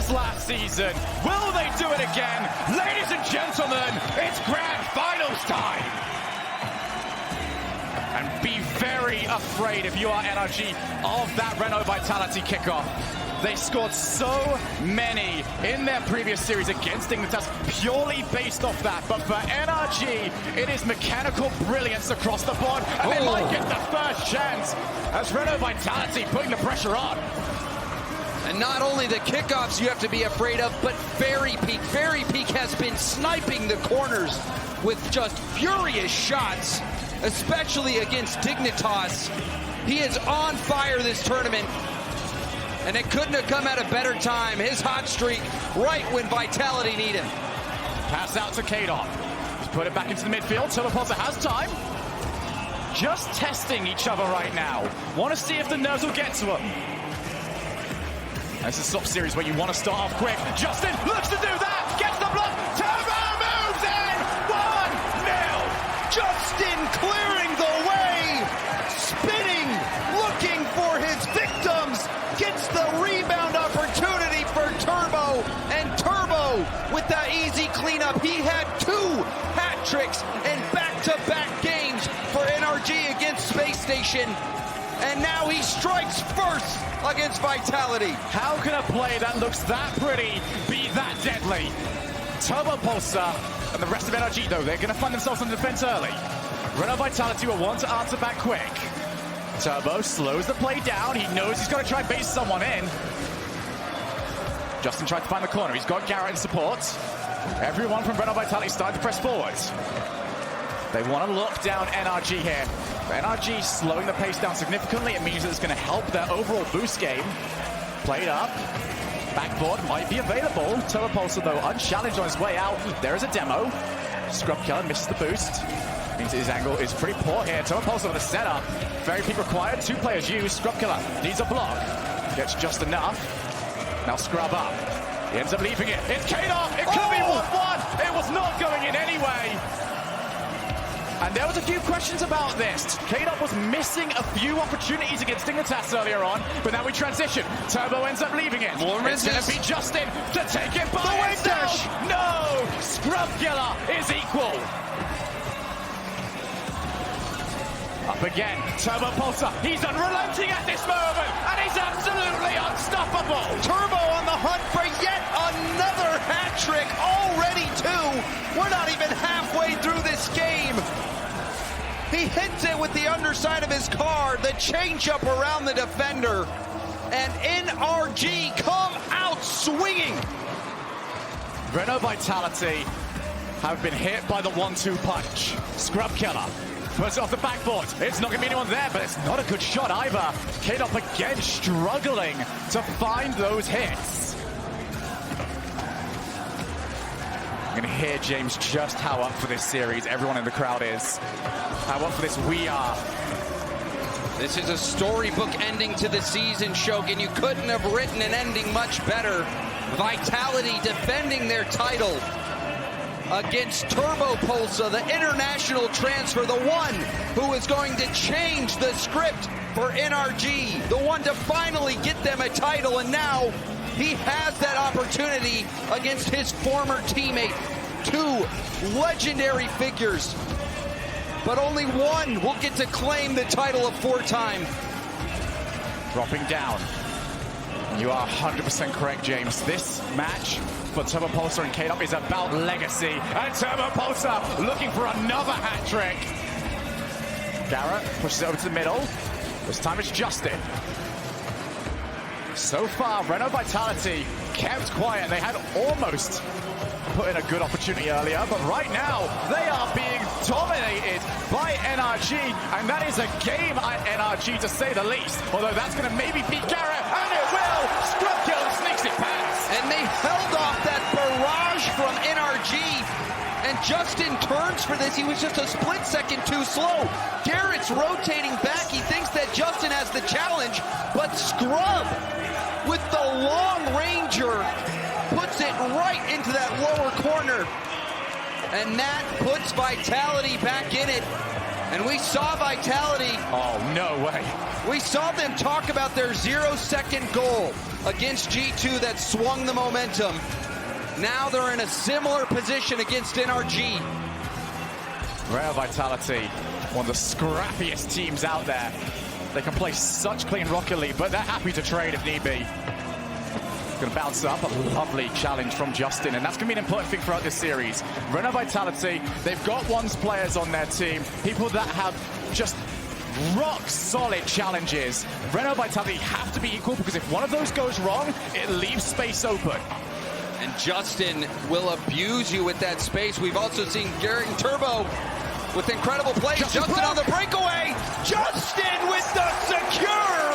this last season. Will they do it again? Ladies and gentlemen, it's grand finals time. And be very afraid if you are NRG of that Renault Vitality kickoff. They scored so many in their previous series against Dignitas purely based off that. But for NRG, it is mechanical brilliance across the board. And they might get the first chance as Renault Vitality putting the pressure on. And not only the kickoffs you have to be afraid of, but Fairy Peak. Fairy Peak has been sniping the corners with just furious shots, especially against Dignitas. He is on fire this tournament. And it couldn't have come at a better time. His hot streak right when Vitality need him. Pass out to kickoff. He's put it back into the midfield. Turbopulsar has time. Just testing each other right now. Want to see if the nerves will get to him. This is a stop series where you want to start off quick. Justin looks to do that. Gets the block. Turbo moves in. 1-0. Justin clearing the way. Spinning. Looking for his victims. Gets the rebound opportunity for Turbo, and Turbo with that easy cleanup. He had 2 hat tricks in back-to-back games for NRG against Space Station, and now he strikes first against Vitality. How can a play that looks that pretty be that deadly? Turbopulsar and the rest of NRG, though, they're going to find themselves on defense early. Renault Vitality will want to answer back quick. Turbo slows the play down. He knows he's got to try and base someone in. Justin tried to find the corner. He's got Garrett in support. Everyone from Renault Vitality starting to press forward. They want to lock down NRG here. But NRG slowing the pace down significantly. It means that it's going to help their overall boost game. Played up. Backboard might be available. Turbopulsar, though, unchallenged on his way out. There is a demo. Scrub Killer misses the boost. Means his angle is pretty poor here. Turbopulsar with a setup. Fairy Peak required. 2 players used. Scrub Killer needs a block. Gets just enough. Now Scrub up. He ends up leaving it. It's kickoff. It could be 1-1. It was not going in anyway. And there was a few questions about this. kickoff was missing a few opportunities against Dignitas earlier on, but now we transition. Turbo ends up leaving it. It's going to be Justin to take it by himself. No! Scrub Killer is equal. Up again, Turbopulsar. He's unrelenting at this moment, and he's absolutely unstoppable. Turbo on the hunt for yet another hat trick. Already 2. We're not even halfway through this game. He hits it with the underside of his car, the changeup around the defender, and NRG come out swinging. Renault Vitality have been hit by the 1-2 punch. Scrub Killer puts it off the backboard. It's not going to be anyone there, but it's not a good shot either. Kickoff again struggling to find those hits. You can hear James just how up for this series everyone in the crowd is. How up for this we are. This is a storybook ending to the season, Shogun. You couldn't have written an ending much better. Vitality defending their title against Turbopulsar, the international transfer, the one who is going to change the script for NRG, the one to finally get them a title, and now he has that opportunity against his former teammate. 2 legendary figures, but only one will get to claim the title of 4-time. Dropping down. You are 100% correct, James. This match for Turbopulsar and kickoff is about legacy. And Turbopulsar looking for another hat trick. Garrett pushes it over to the middle. This time it's Justin. So far, Renault Vitality kept quiet. They had almost put in a good opportunity earlier, but right now they are being dominated by NRG, and that is a game at NRG to say the least. Although that's going to maybe beat Garrett, and it will. Scrub Killer sneaks it past. And they held off that barrage from NRG. And Justin turns for this. He was just a split second too slow. Garrett's rotating back. He thinks that Justin has the challenge, but Scrub with the long ranger puts it right into that lower corner. And that puts Vitality back in it. And we saw Vitality. Oh, no way. We saw them talk about their 0-second goal against G2 that swung the momentum. Now they're in a similar position against NRG. Rare Vitality, one of the scrappiest teams out there. They can play such clean Rocket League, but they're happy to trade if need be. Going to bounce up. A lovely challenge from Justin, and that's going to be an important thing throughout this series. Renault Vitality, they've got once players on their team, people that have just rock-solid challenges. Renault Vitality have to be equal, because if one of those goes wrong, it leaves space open. And Justin will abuse you with that space. We've also seen Garrett and Turbo with incredible plays. Justin on the breakaway. Justin with the secure.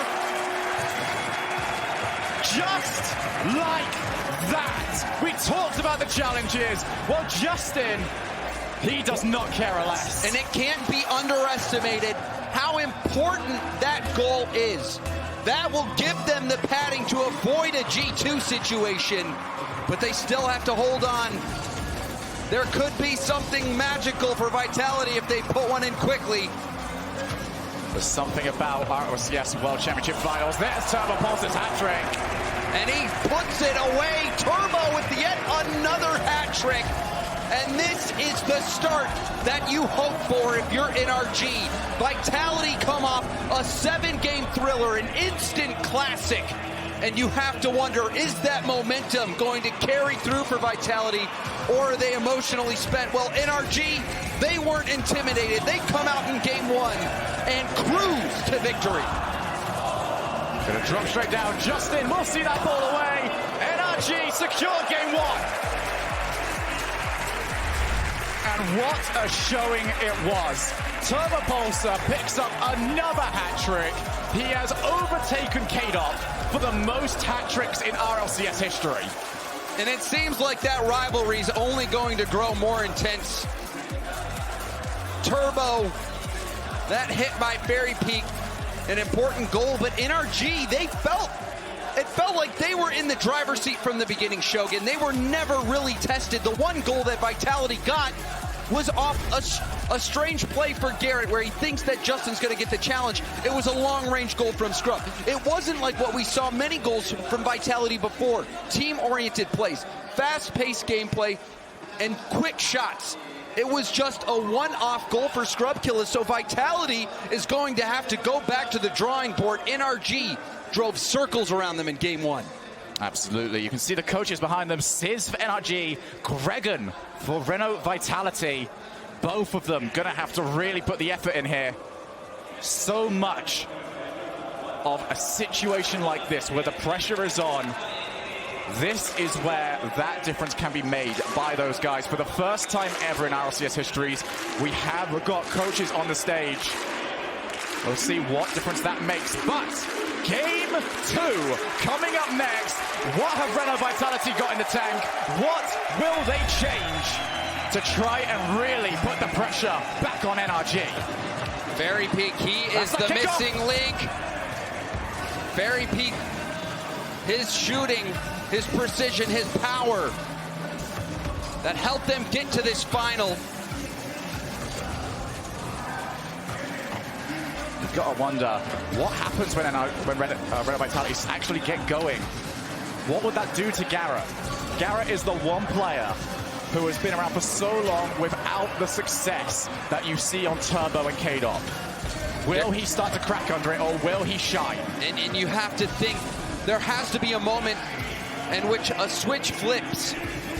Just like that. We talked about the challenges. Well, Justin, he does not care less. And it can't be underestimated how important that goal is. That will give them the padding to avoid a G2 situation, but they still have to hold on. There could be something magical for Vitality if they put one in quickly. There's something about RLCS World Championship Finals. There's Turbo Pulse's hat-trick. And he puts it away. Turbo with yet another hat-trick. And this is the start that you hope for if you're NRG. Vitality come off a 7-game thriller, an instant classic. And you have to wonder, is that momentum going to carry through for Vitality, or are they emotionally spent? Well, NRG, they weren't intimidated. They come out in game 1 and cruise to victory. Gonna drop straight down. Justin will see that ball away. NRG secure game 1. And what a showing it was. Turbo Pulsar picks up another hat-trick. He has overtaken kickoff for the most hat-tricks in RLCS history. And it seems like that rivalry is only going to grow more intense. Turbo, that hit by Fairy Peak, an important goal, but NRG, it felt like they were in the driver's seat from the beginning, Shogun. They were never really tested. The one goal that Vitality got was off a strange play for Garrett, where he thinks that Justin's going to get the challenge. It was a long-range goal from Scrub. It wasn't like what we saw many goals from Vitality before. Team-oriented plays, fast-paced gameplay, and quick shots. It was just a one-off goal for Scrub Killers, so Vitality is going to have to go back to the drawing board. NRG drove circles around them in game 1. Absolutely. You can see the coaches behind them. Sizz for NRG, Gregan for Renault Vitality. Both of them going to have to really put the effort in here. So much of a situation like this where the pressure is on. This is where that difference can be made by those guys. For the first time ever in RLCS histories, we've got coaches on the stage. We'll see what difference that makes. But game 2 coming up next. What have Renault Vitality got in the tank? What will they change to try and really put the pressure back on NRG? Fairy Peak, he is the missing link. Fairy Peak, his shooting, his precision, his power that helped them get to this final. You've got to wonder what happens when Renault Vitality actually get going. What would that do to Garrett? Garrett is the one player who has been around for so long without the success that you see on Turbo and KDOT. Will he start to crack under it, or will he shine? And you have to think there has to be a moment in which a switch flips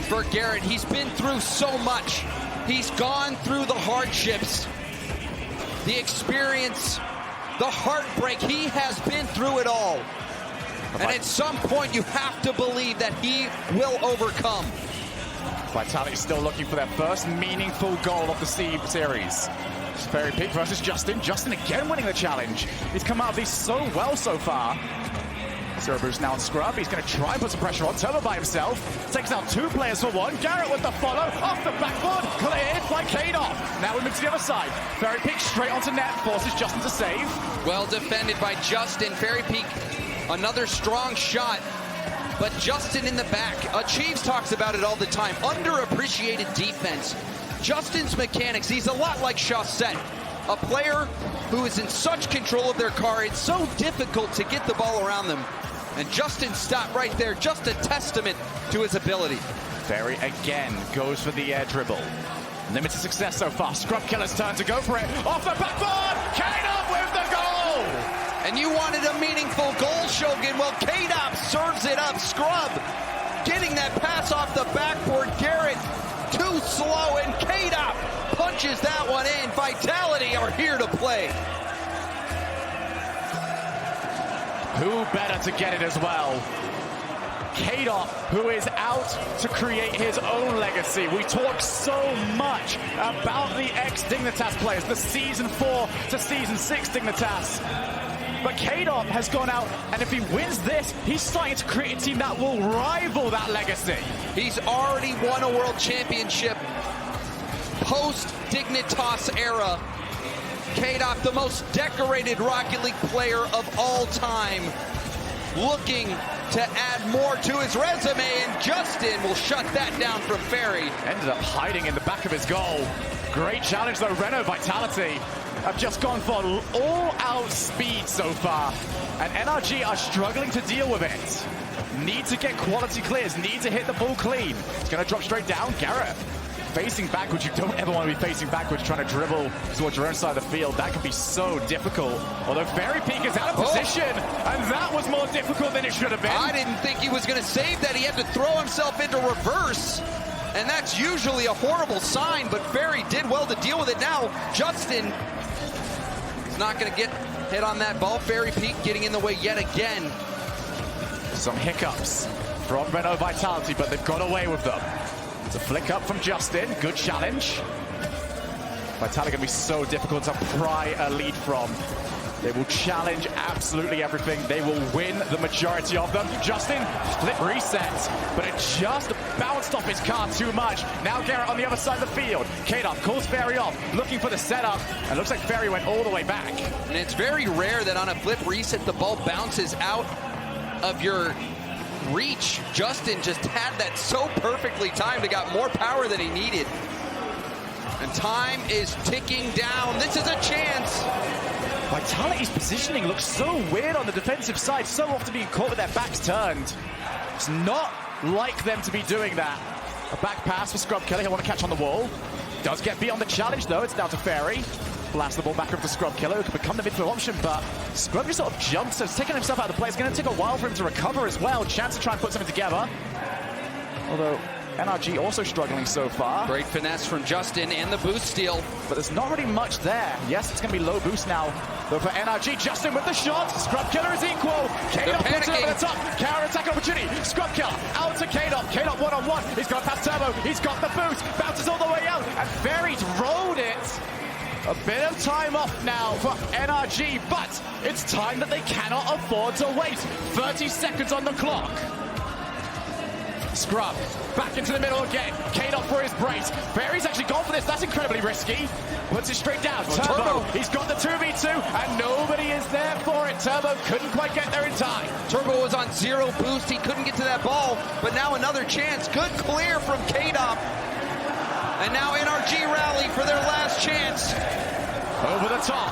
for Garrett. He's been through so much. He's gone through the hardships, the experience, the heartbreak. He has been through it all. And at some point, you have to believe that he will overcome. Vitality still looking for their first meaningful goal of the series. Fairy Peak versus Justin. Justin again winning the challenge. He's come out of these so well so far. Zero Boost now on Scrub. He's going to try and put some pressure on. Turbo by himself. Takes out 2 players for 1. Garrett with the follow. Off the backboard. Cleared by KDOT. Now we move to the other side. Fairy Peak straight onto net. Forces Justin to save. Well defended by Justin. Fairy Peak, another strong shot. But Justin in the back. Achieves talks about it all the time. Underappreciated defense. Justin's mechanics, he's a lot like Chaussette. A player who is in such control of their car, it's so difficult to get the ball around them. And Justin stopped right there, just a testament to his ability. Ferry again goes for the air dribble. Limited success so far. Scrub Killer's turn to go for it. Off the backboard! K-Dop with the goal! And you wanted a meaningful goal, Shogun. Well, K-Dop serves it up. Scrub getting that pass off the backboard. Garrett too slow, and K-Dop punches that one in. Vitality are here to play. Who better to get it as well? K-Dop, who is out to create his own legacy. We talk so much about the ex-Dignitas players, the Season 4 to Season 6 Dignitas. But K-Dop has gone out, and if he wins this, he's starting to create a team that will rival that legacy. He's already won a world championship post-Dignitas era. K-Dop, the most decorated Rocket League player of all time, looking to add more to his resume, and Justin will shut that down from Ferry. Ended up hiding in the back of his goal. Great challenge though, Renault Vitality have just gone for all-out speed so far, and NRG are struggling to deal with it. Need to get quality clears, need to hit the ball clean. It's going to drop straight down. Garrett facing backwards. You don't ever want to be facing backwards, trying to dribble towards your own side of the field. That can be so difficult. Although Ferry Peak is out of position, and that was more difficult than it should have been. I didn't think he was going to save that. He had to throw himself into reverse, and that's usually a horrible sign, but Ferry did well to deal with it. Now, Justin is not going to get hit on that ball. Ferry Peak getting in the way yet again. Some hiccups from Renault Vitality, but they've got away with them. It's a flick up from Justin. Good challenge. Vitality going to be so difficult to pry a lead from. They will challenge absolutely everything. They will win the majority of them. Justin, flip reset, but it just bounced off his car too much. Now Garrett on the other side of the field. K-Dop calls Ferry off, looking for the setup, and looks like Ferry went all the way back. And it's very rare that on a flip reset, the ball bounces out of your reach. Justin just had that so perfectly timed. It got more power than he needed. And time is ticking down. This is a chance. Vitality's positioning looks so weird on the defensive side, so often being caught with their backs turned. It's not like them to be doing that. A back pass for Scrub Killer. He'll want to catch on the wall. Does get beyond the challenge, though. It's down to Ferry. Blast the ball back up to Scrub Killer, who could become the midfield option, but Scrub just sort of jumps, so it's taking himself out of the play. It's going to take a while for him to recover as well. Chance to try and put something together. Although NRG also struggling so far. Great finesse from Justin and the boost steal. But there's not really much there. Yes, it's going to be low boost now, though for NRG. Justin with the shot. Scrub Killer is equal. K-Dop puts it over the top. Counter attack opportunity. Scrub Killer out to K-Dop. K-Dop one-on-one. He's got past Turbo. He's got the boost. Bounces all the way out. And Ferry's rolled it. A bit of time off now for NRG, but it's time that they cannot afford to wait. 30 seconds on the clock. Scrub back into the middle again. K-Dop for his brace. Ferry's actually gone for this. That's incredibly risky. Puts it straight down. Turbo. He's got the 2v2, and nobody is there for it. Turbo couldn't quite get there in time. Turbo was on zero boost. He couldn't get to that ball, but now another chance. Good clear from K-Dop. And now NRG rally for their last chance. Over the top.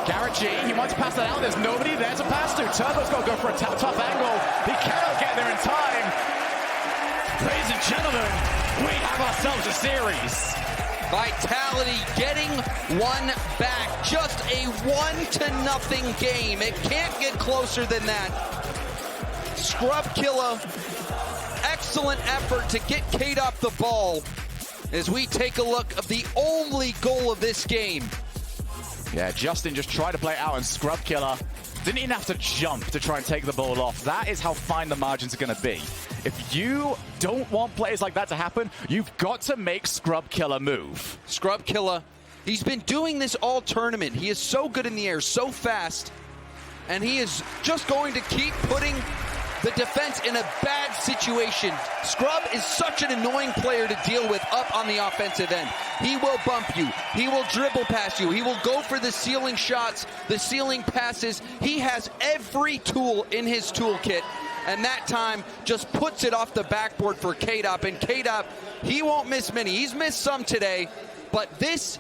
Garrett G, he wants to pass that out. There's nobody there to pass to. Turbo's got to go for a tough angle. He cannot get there in time. Ladies and gentlemen, we have ourselves a series. Vitality getting one back. Just a 1-0 game. It can't get closer than that. Scrub Killer, excellent effort to get K-Dop the ball. As we take a look of the only goal of this game. Yeah, Justin just tried to play it out, and Scrub Killer didn't even have to jump to try and take the ball off. That is how fine the margins are going to be. If you don't want plays like that to happen, you've got to make Scrub Killer move. Scrub Killer, he's been doing this all tournament. He is so good in the air, so fast, and he is just going to keep putting the defense in a bad situation. Scrub is such an annoying player to deal with up on the offensive end. He will bump you. He will dribble past you. He will go for the ceiling shots, the ceiling passes. He has every tool in his toolkit, and that time just puts it off the backboard for K-Dop. And K-Dop, he won't miss many. He's missed some today, but this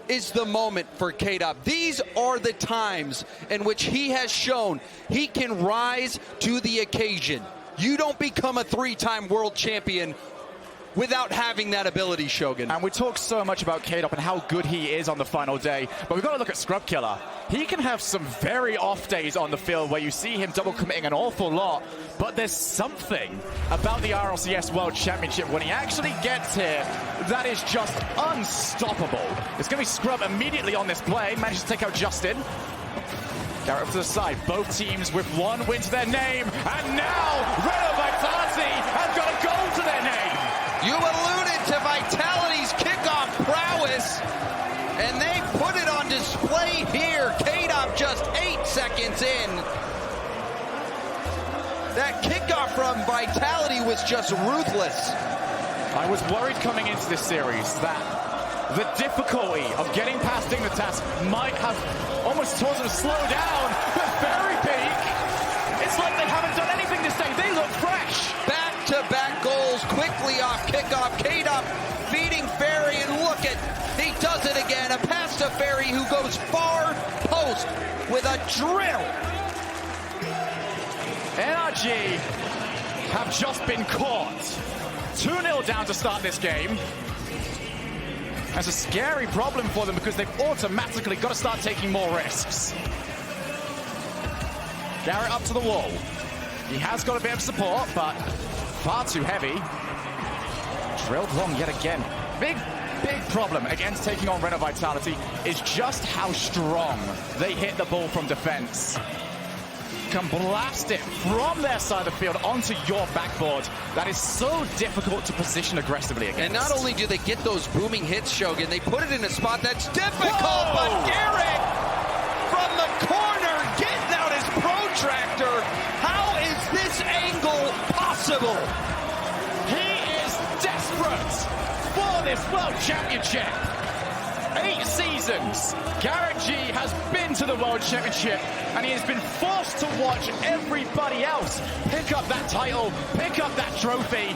is the moment for K-Dop. These are the times in which he has shown he can rise to the occasion. You don't become a 3-time world champion without having that ability, Shogun. And we talk so much about K-Dop and how good he is on the final day, but we've got to look at Scrub Killer. He can have some very off days on the field where you see him double committing an awful lot, but there's something about the RLCS World Championship when he actually gets here that is just unstoppable. It's going to be Scrub immediately on this play, manages to take out Justin. Garrett up to the side, both teams with 1 win to their name, and now Renault Vitality have got a goal to their name. You alluded to Vitality's kickoff prowess, and they put it on display here. K-Dop just 8 seconds in. That kickoff from Vitality was just ruthless. I was worried coming into this series that the difficulty of getting past Dignitas might have almost caused them to slow down, but Very Peak, it's like they haven't done anything this day. They look fresh. Back-to-back goals quickly off kickoff. K-Dop feeding Ferry, and look at, he does it again. A pass to Ferry, who goes far post with a drill. NRG have just been caught. 2-0 down to start this game. That's a scary problem for them because they've automatically got to start taking more risks. Garrett up to the wall. He has got a bit of support, but far too heavy. Drilled wrong yet again. Big problem against taking on Renault Vitality is just how strong they hit the ball from defense. Can blast it from their side of the field onto your backboard. That is so difficult to position aggressively against. And not only do they get those booming hits, Shogun, they put it in a spot that's difficult, but Garrett from the corner getting out his protractor. How is this angle possible? He is desperate for this World Championship. 8 seasons, Garrett G has been to the World Championship, and he has been forced to watch everybody else pick up that title, pick up that trophy.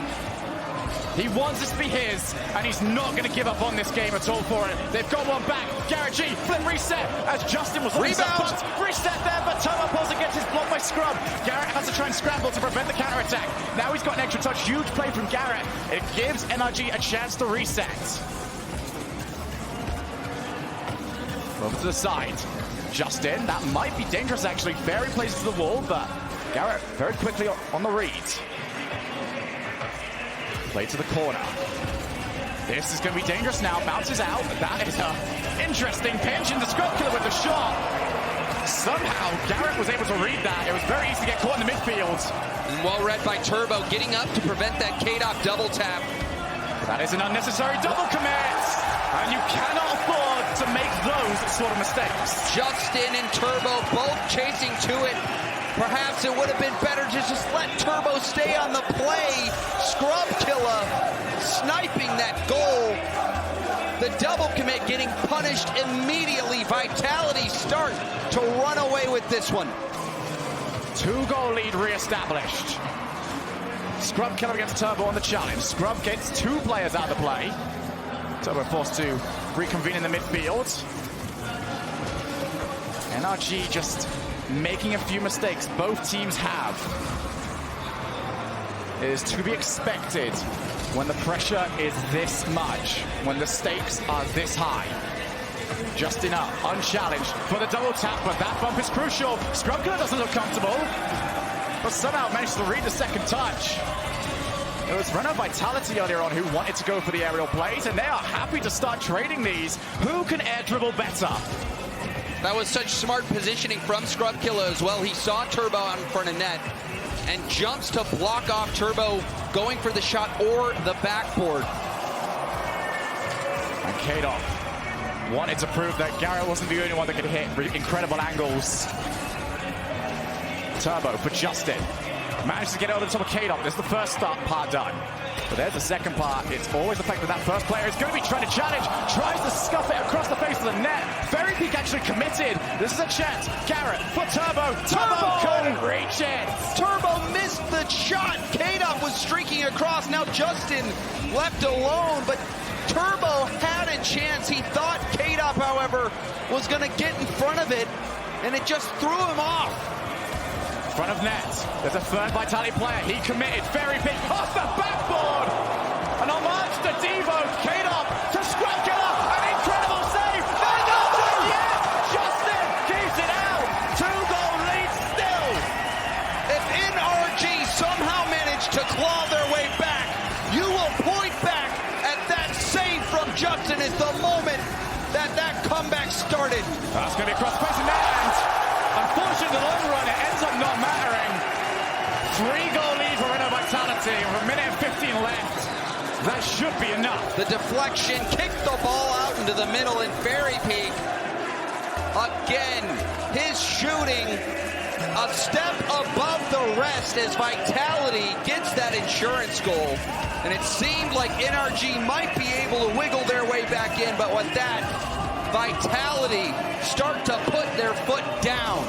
He wants this to be his, and he's not going to give up on this game at all for it. They've got one back. Garrett G, flip reset, as Justin was looking Rebound. reset there, but Turbo pulls against his block by Scrub. Garrett has to try and scramble to prevent the counter-attack. Now he's got an extra touch. Huge play from Garrett. It gives NRG a chance to reset. Over to the side. Justin, that might be dangerous actually. Very plays to the wall, but Garrett very quickly on the read. Play to the corner. This is going to be dangerous now. Bounces out. That is an interesting pinch into Scrub Killer with the shot. Somehow Garrett was able to read that. It was very easy to get caught in the midfield. And well read by Turbo, getting up to prevent that K-Dop double tap. That is an unnecessary double commit. And you cannot afford to make those sort of mistakes. Justin and Turbo both chasing to it. Perhaps it would have been better to just let Turbo stay on the play. Scrub Killer sniping that goal. The double commit getting punished immediately. Vitality start to run away with this one. 2-goal lead re-established. Scrub Killer against Turbo on the challenge. Scrub gets 2 players out of the play. Turbo forced to reconvene in the midfield. NRG just making a few mistakes. Both teams have. It is to be expected when the pressure is this much, when the stakes are this high. Justin up, unchallenged for the double tap, but that bump is crucial. Scrub Killer doesn't look comfortable, but somehow managed to read the second touch. It was Renault Vitality earlier on who wanted to go for the aerial plays, and they are happy to start trading these. Who can air dribble better? That was such smart positioning from Scrub Killer as well. He saw Turbo out in front of net and jumps to block off Turbo going for the shot or the backboard. And K-Dop wanted to prove that Garrett wasn't the only one that could hit incredible angles. Turbo for Justin. Managed to get over the top of K-Dop. This is the first part done. But there's the second part. It's always the fact that that first player is going to be trying to challenge. Tries to scuff it across the face of the net. Very Peak actually committed. This is a chance. Garrett for Turbo. Turbo couldn't reach it. Turbo missed the shot. K-Dop was streaking across. Now Justin left alone, but Turbo had a chance. He thought kickoff, however, was going to get in front of it, and it just threw him off. Front of net. There's a third Vitality player. He committed. Very big off the backboard. An homage to Devo. Kickoff to Scrub Killer. An incredible save. And not done yet. Justin keeps it out. 2-goal lead still. If NRG somehow managed to claw their way back, you will point back at that save from Justin as the moment that comeback started. That's going to be across the face and net. Unfortunately, in the long run, it ends up not mattering. 3-goal lead for Renault Vitality with a minute and 15 left. That should be enough. The deflection kicked the ball out into the middle, and Fairy Peak, again, his shooting a step above the rest as Vitality gets that insurance goal. And it seemed like NRG might be able to wiggle their way back in, but with that, Vitality start to put their foot down.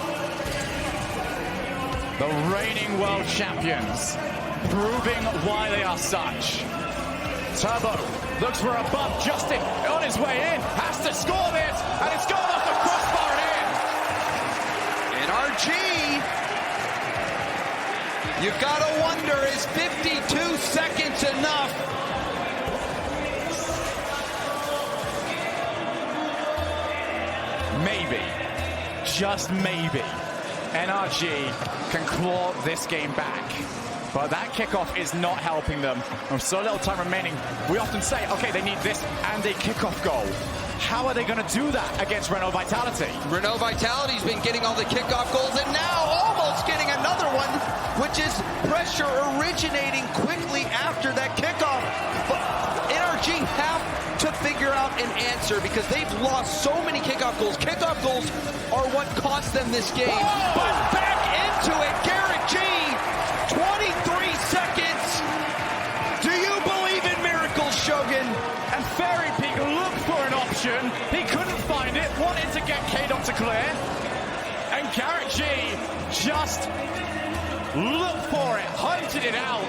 The reigning world champions, proving why they are such. Turbo looks for a bump. Justin on his way in, has to score this, and it's gone off the crossbar and in. NRG, you've got to wonder, is 52 seconds enough? Maybe, just maybe, NRG can claw this game back. But that kickoff is not helping them. With so little time remaining, we often say, okay, they need this and a kickoff goal. How are they going to do that against Renault Vitality? Renault Vitality's been getting all the kickoff goals, and now almost getting another one, Which is pressure originating quickly after that kickoff. But NRG have to figure out an answer because they've lost so many kickoff goals. Kickoff goals are what cost them this game. Oh! But back into it, Garrett G, 23 seconds. Do you believe in miracles, Shogun? And Fairy Peak looked for an option. He couldn't find it, wanted to get K-Dot to clear. And Garrett G just looked for it, hunted it out.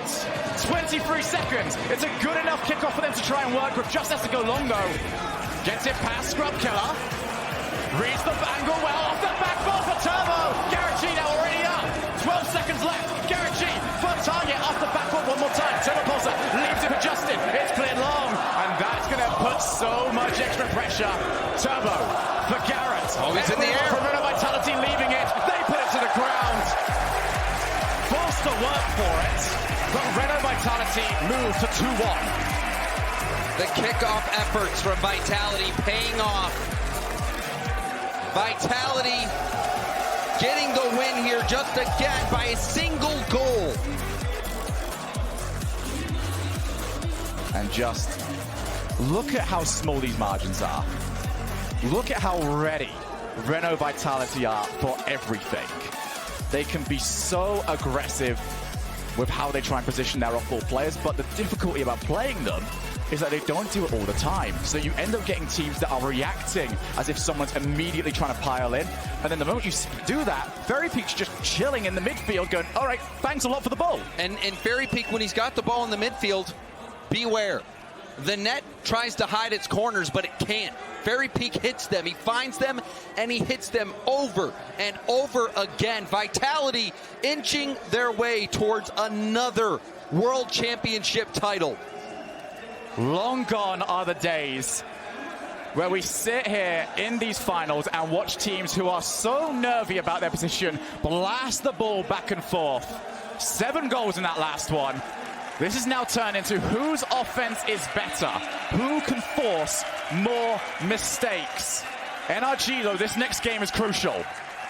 23 seconds. It's a good enough kickoff for them to try and work with. Just has to go long though. Gets it past Scrub Killer. Reads the angle well off the backboard for Turbo. Garrett G now already up. 12 seconds left. Garrett G for target off the backboard one more time. Turbo Pulsar leaves it for Justin. It's cleared long. And that's going to put so much extra pressure. Turbo for Garrett. Oh, he's in the air. For Renault Vitality leaving it. They put it to the ground. Forced to work for it. But Renault Vitality move to 2-1. The kickoff efforts from Vitality paying off. Vitality getting the win here just again by a single goal. And just look at how small these margins are. Look at how ready Renault Vitality are for everything. They can be so aggressive with how they try and position their off-ball players, but the difficulty about playing them is that they don't do it all the time. So you end up getting teams that are reacting as if someone's immediately trying to pile in. And then the moment you do that, Fairy Peak's just chilling in the midfield going, all right, thanks a lot for the ball. And Fairy Peak, when he's got the ball in the midfield, beware. The net tries to hide its corners, but it can't. Fairy Peak hits them. He finds them, and he hits them over and over again. Vitality inching their way towards another World Championship title. Long gone are the days where we sit here in these finals and watch teams who are so nervy about their position blast the ball back and forth. 7 goals in that last one. This is now turned into whose offense is better, who can force more mistakes. NRG, though, this next game is crucial.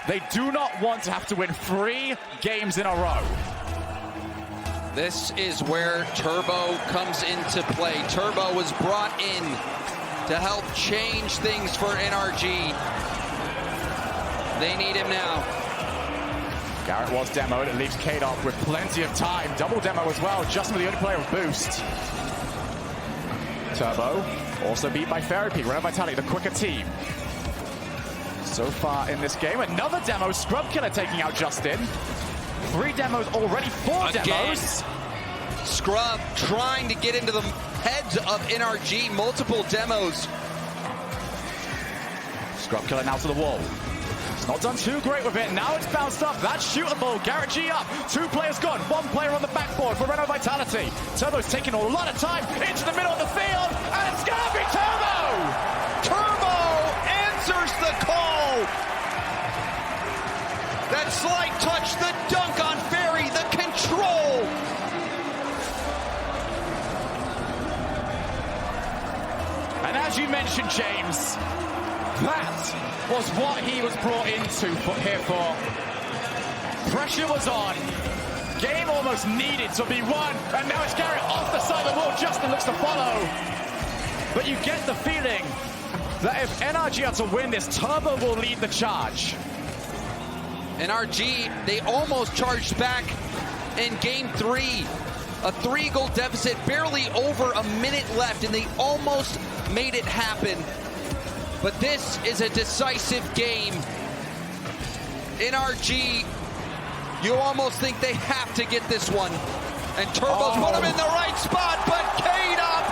They do not want to have to win 3 games in a row. This is where Turbo comes into play. Turbo was brought in to help change things for NRG. They need him now. Garrett was demoed. It leaves K-Dot with plenty of time. Double demo as well. Justin, the only player with boost. Turbo also beat by Fairy Peak. Renault Vitality, the quicker team. So far in this game, another demo. Scrub Killer taking out Justin. 3 demos already, 4 Again. demos. Scrub trying to get into the heads of NRG, multiple demos. Scrub killer now to the wall. He's not done too great with it. Now it's bounced up. That's shootable. Garrett G up. 2 players gone. 1 player on the backboard for Renault Vitality. Turbo's taking a lot of time into the middle of the field, and it's going to be Turbo! Turbo answers the call. That slight touch, the dunk on Ferry, the control. And as you mentioned, James, that was what he was brought into here for. Pressure was on. Game almost needed to be won. And now it's Garrett off the side of the wall. Justin looks to follow. But you get the feeling that if NRG are to win this, Turbo will lead the charge. NRG, they almost charged back in game 3. A 3-goal deficit, barely over a minute left, and they almost made it happen. But this is a decisive game. NRG, you almost think they have to get this one. And Turbo's put him in the right spot, but Kate up!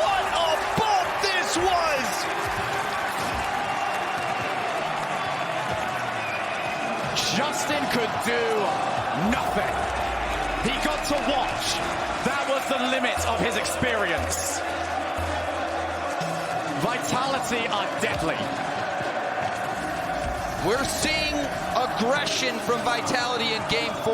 What a bump this was! Justin could do nothing. He got to watch. That was the limit of his experience. Vitality are deadly. We're seeing aggression from Vitality in game 4.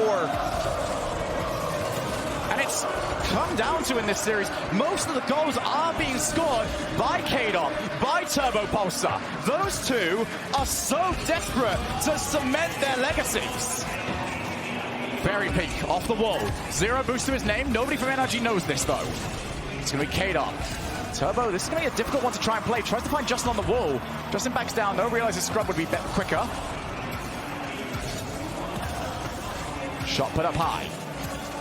And it's come down to in this series, most of the goals are being scored by K-Dot, by Turbo Pulsar. Those two are so desperate to cement their legacies. Very peak, off the wall. 0 boost to his name. Nobody from NRG knows this, though. It's going to be K-Dot. Turbo, this is going to be a difficult one to try and play. Tries to find Justin on the wall. Justin backs down, though. Realizes Scrub would be quicker. Shot put up high.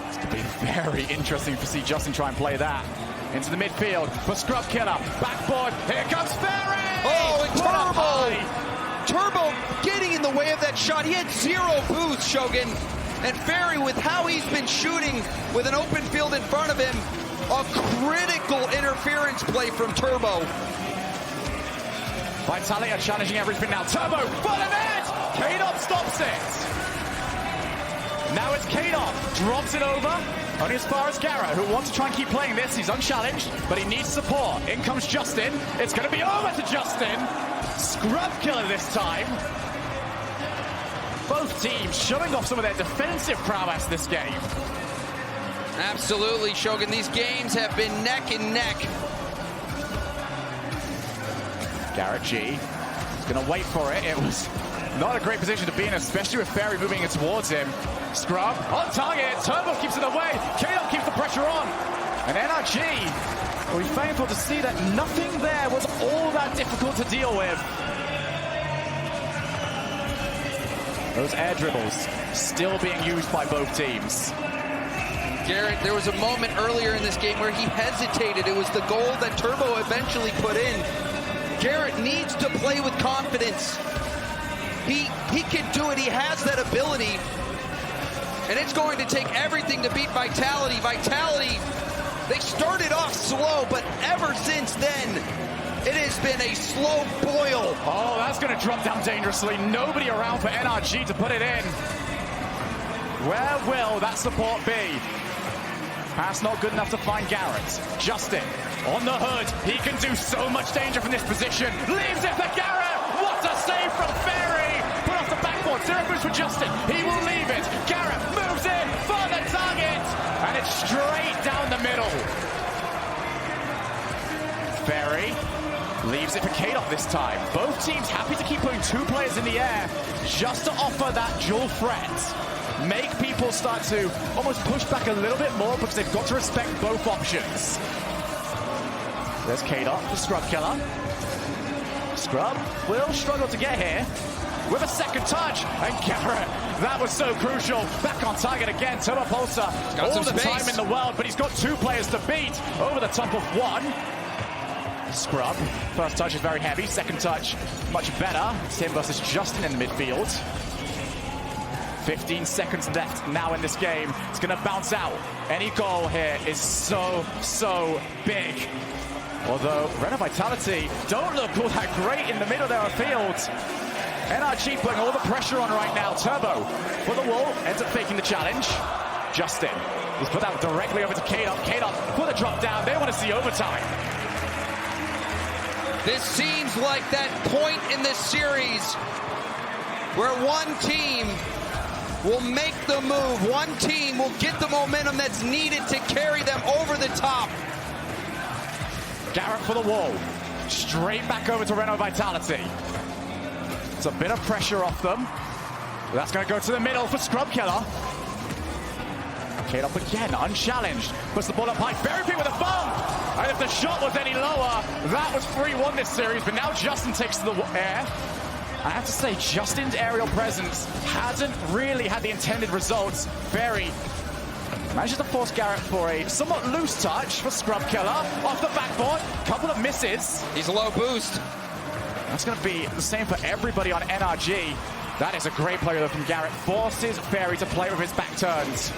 It's going to be very interesting to see Justin try and play that. Into the midfield for Scrub Killer. Backboard. Here comes Ferry! Oh, and Turbo getting in the way of that shot. He had 0 boost, Shogun. And Ferry, with how he's been shooting with an open field in front of him, a critical interference play from Turbo. Vitality are challenging everything now. Turbo, full of it! K-Dot stops it. Now it's K-Dot, drops it over. Only as far as Garrett, who wants to try and keep playing this. He's unchallenged, but he needs support. In comes Justin. It's going to be over to Justin. Scrub killer this time. Both teams showing off some of their defensive prowess this game. Absolutely, Shogun. These games have been neck and neck. Garrett G is going to wait for it. It was not a great position to be in, especially with Ferry moving it towards him. Scrub on target. Turbo keeps it away. K-Dot keeps the pressure on. And NRG, will be thankful to see that nothing there was all that difficult to deal with. Those air dribbles still being used by both teams. Garrett, there was a moment earlier in this game where he hesitated. It was the goal that Turbo eventually put in. Garrett needs to play with confidence. He can do it. He has that ability. And it's going to take everything to beat Vitality. Vitality, they started off slow, but ever since then, it has been a slow boil. Oh, that's going to drop down dangerously. Nobody around for NRG to put it in. Where will that support be? Pass not good enough to find Garrett. Justin on the hood. He can do so much danger from this position. Leaves it for Garrett. What a save from Ferry. Put off the backboard. 0 boost for Justin. He will leave it. Garrett moves in for the target. And it's straight down the middle. Ferry leaves it for K-Dot this time. Both teams happy to keep putting 2 players in the air just to offer that dual threat. Make people start to almost push back a little bit more because they've got to respect both options. There's K-Dot, the Scrub killer. Scrub will struggle to get here with a second touch. And Garrett, that was so crucial. Back on target again. Turbo Pulsar, all the time in the world, but he's got 2 players to beat over the top of 1. Scrub, first touch is very heavy. Second touch, much better. It's him versus Justin in the midfield. 15 seconds left now in this game. It's going to bounce out. Any goal here is so big. Although Renault Vitality don't look all that great in the middle of their field. NRG putting all the pressure on right now. Turbo for the wall, ends up faking the challenge. Justin, he's put that directly over to kickoff. Kickoff for the drop down. They want to see overtime. This seems like that point in this series where one team will make the move. One team will get the momentum that's needed to carry them over the top. Garrett for the wall. Straight back over to Renault Vitality. It's a bit of pressure off them. That's going to go to the middle for Scrub Killer. Kate up again, unchallenged. Puts the ball up high. Very big with a bump. And if the shot was any lower, that was 3-1 this series. But now Justin takes to the air. I have to say, Justin's aerial presence hasn't really had the intended results. Very manages to force Garrett for a somewhat loose touch for Scrub Killer. Off the backboard, couple of misses. He's a low boost. That's going to be the same for everybody on NRG. That is a great play though from Garrett. Forces Fairy to play with his back turns.